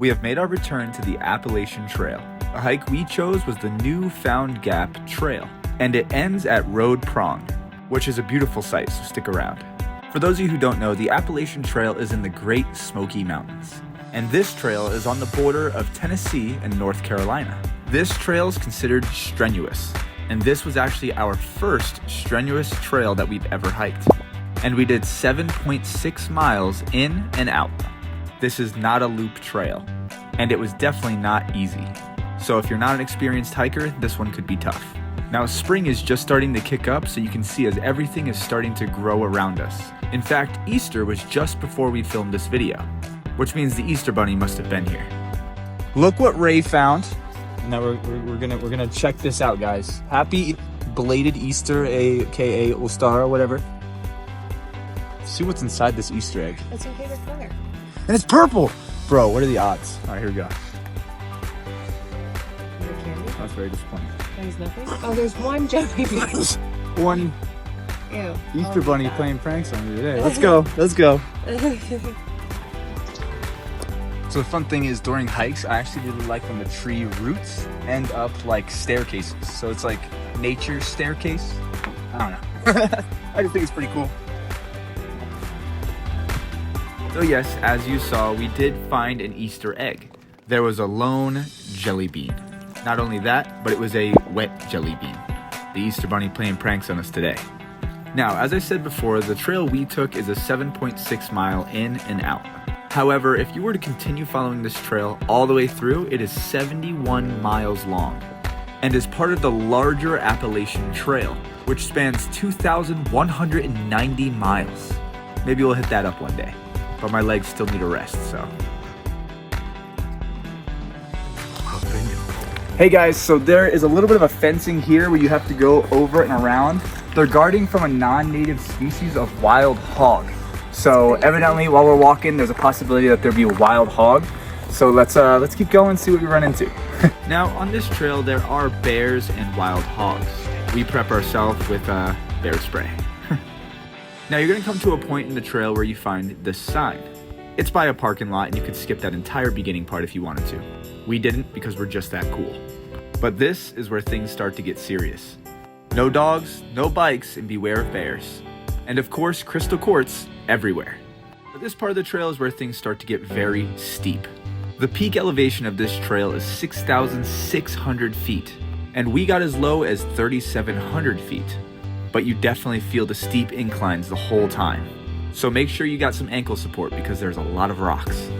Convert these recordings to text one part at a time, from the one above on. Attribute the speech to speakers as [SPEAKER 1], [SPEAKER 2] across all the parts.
[SPEAKER 1] We have made our return to the Appalachian Trail. The hike we chose was the New Found Gap Trail, and it ends at Road Prong, which is a beautiful sight, so stick around. For those of you who don't know, the Appalachian Trail is in the Great Smoky Mountains, and this trail is on the border of Tennessee and North Carolina. This trail is considered strenuous, and this was actually our first strenuous trail that we've ever hiked. And we did 7.6 miles in and out. This is not a loop trail, and it was definitely not easy. So if you're not an experienced hiker, this one could be tough. Now spring is just starting to kick up, so you can see as everything is starting to grow around us. In fact, Easter was just before we filmed this video, which means the Easter Bunny must have been here. Look what Ray found. Now we're gonna check this out, guys. Happy belated Easter, aka All-Star, or whatever. See what's inside this Easter egg.
[SPEAKER 2] That's your favorite color.
[SPEAKER 1] And it's purple! Bro, what are the odds? All right, here we go.
[SPEAKER 2] Is it candy?
[SPEAKER 1] That's very disappointing.
[SPEAKER 2] There's nothing? Oh, there's one jelly bean.
[SPEAKER 1] One
[SPEAKER 2] Ew.
[SPEAKER 1] Easter bunny playing pranks on me today. Let's go. So the fun thing is during hikes, I actually really like when the tree roots end up like staircases. So it's like nature staircase. I don't know. I just think it's pretty cool. So yes, as you saw, we did find an Easter egg. There was a lone jelly bean. Not only that, but it was a wet jelly bean. The Easter Bunny playing pranks on us today. Now, as I said before, the trail we took is a 7.6 mile in and out. However, if you were to continue following this trail all the way through, it is 71 miles long and is part of the larger Appalachian Trail, which spans 2,190 miles. Maybe we'll hit that up one day, but my legs still need a rest, so. Hey guys, so there is a little bit of a fencing here where you have to go over and around. They're guarding from a non-native species of wild hog. So evidently while we're walking, there's a possibility that there'll be a wild hog. So let's keep going and see what we run into. Now on this trail, there are bears and wild hogs. We prep ourselves with bear spray. Now you're gonna come to a point in the trail where you find this sign. It's by a parking lot and you could skip that entire beginning part if you wanted to. We didn't because we're just that cool. But this is where things start to get serious. No dogs, no bikes, and beware of bears. And of course, crystal quartz everywhere. But this part of the trail is where things start to get very steep. The peak elevation of this trail is 6,600 feet, and we got as low as 3,700 feet. But you definitely feel the steep inclines the whole time. So make sure you got some ankle support because there's a lot of rocks.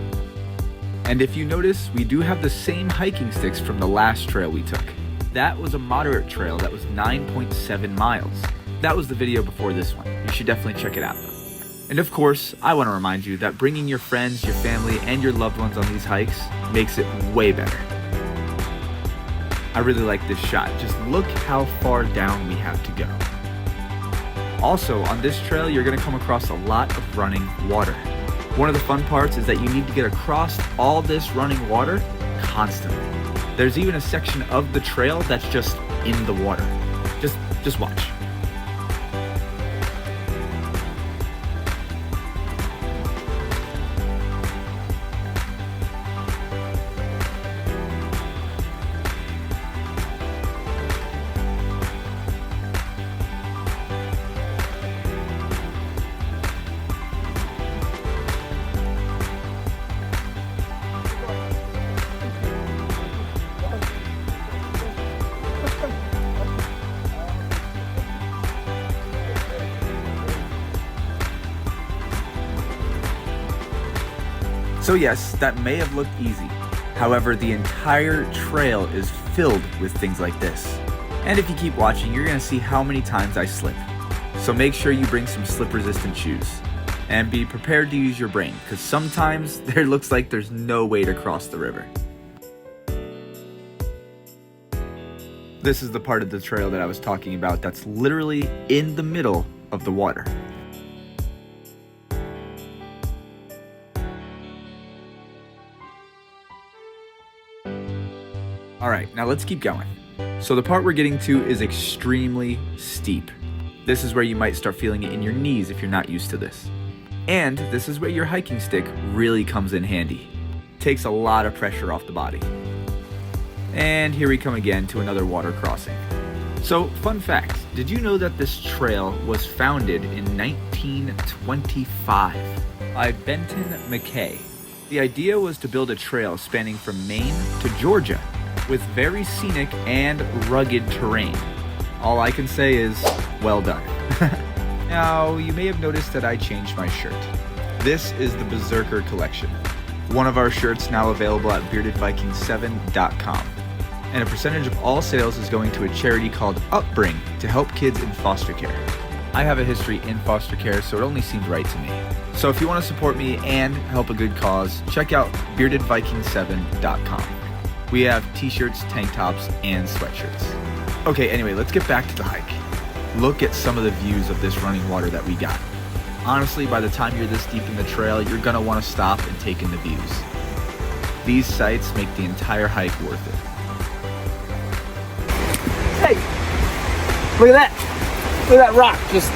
[SPEAKER 1] And if you notice, we do have the same hiking sticks from the last trail we took. That was a moderate trail that was 9.7 miles. That was the video before this one. You should definitely check it out. And of course, I want to remind you that bringing your friends, your family, and your loved ones on these hikes makes it way better. I really like this shot. Just look how far down we have to go. Also, on this trail, you're going to come across a lot of running water. One of the fun parts is that you need to get across all this running water constantly. There's even a section of the trail that's just in the water. Just watch. So yes, that may have looked easy. However, the entire trail is filled with things like this. And if you keep watching, you're gonna see how many times I slip. So make sure you bring some slip-resistant shoes. And be prepared to use your brain, because sometimes there looks like there's no way to cross the river. This is the part of the trail that I was talking about that's literally in the middle of the water. All right, now let's keep going. So the part we're getting to is extremely steep. This is where you might start feeling it in your knees if you're not used to this. And this is where your hiking stick really comes in handy. Takes a lot of pressure off the body. And here we come again to another water crossing. So, fun fact, did you know that this trail was founded in 1925 by Benton McKay? The idea was to build a trail spanning from Maine to Georgia with very scenic and rugged terrain. All I can say is, well done. Now, you may have noticed that I changed my shirt. This is the Berserker collection. One of our shirts now available at beardedviking7.com. And a percentage of all sales is going to a charity called Upbring to help kids in foster care. I have a history in foster care, so it only seemed right to me. So if you want to support me and help a good cause, check out beardedviking7.com. We have t-shirts, tank tops, and sweatshirts. Okay, anyway, let's get back to the hike. Look at some of the views of this running water that we got. Honestly, by the time you're this deep in the trail, you're gonna want to stop and take in the views. These sights make the entire hike worth it.
[SPEAKER 3] Hey, look at that. Look at that rock just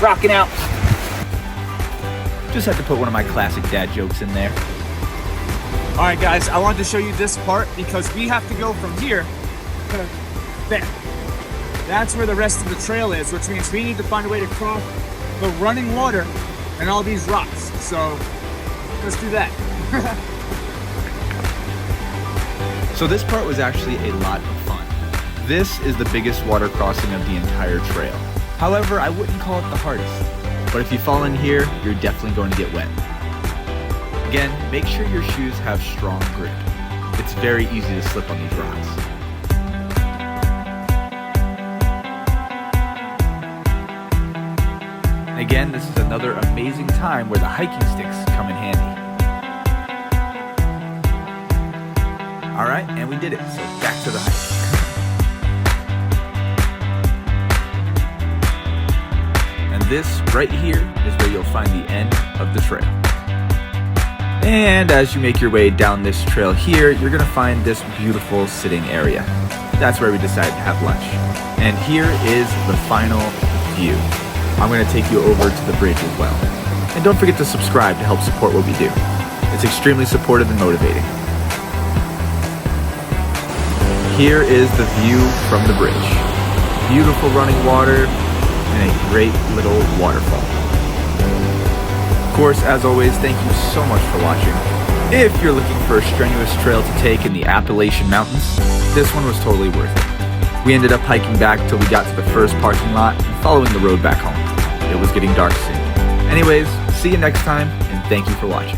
[SPEAKER 3] rocking out.
[SPEAKER 1] Just had to put one of my classic dad jokes in there.
[SPEAKER 3] All right, guys, I wanted to show you this part because we have to go from here to there. That's where the rest of the trail is, which means we need to find a way to cross the running water and all these rocks. So let's do that.
[SPEAKER 1] So this part was actually a lot of fun. This is the biggest water crossing of the entire trail. However, I wouldn't call it the hardest. But if you fall in here, you're definitely going to get wet. Again, make sure your shoes have strong grip. It's very easy to slip on these rocks. Again, this is another amazing time where the hiking sticks come in handy. Alright, and we did it, so back to the hike. And this right here is where you'll find the end of the trail. And as you make your way down this trail here, you're gonna find this beautiful sitting area. That's where we decided to have lunch. And here is the final view. I'm going to take you over to the bridge as well. And don't forget to subscribe to help support what we do. It's extremely supportive and motivating. Here is the view from the bridge. Beautiful running water and a great little waterfall. Of course, as always, thank you so much for watching. If you're looking for a strenuous trail to take in the Appalachian Mountains, this one was totally worth it. We ended up hiking back till we got to the first parking lot and following the road back home. It was getting dark soon. Anyways, see you next time, and thank you for watching.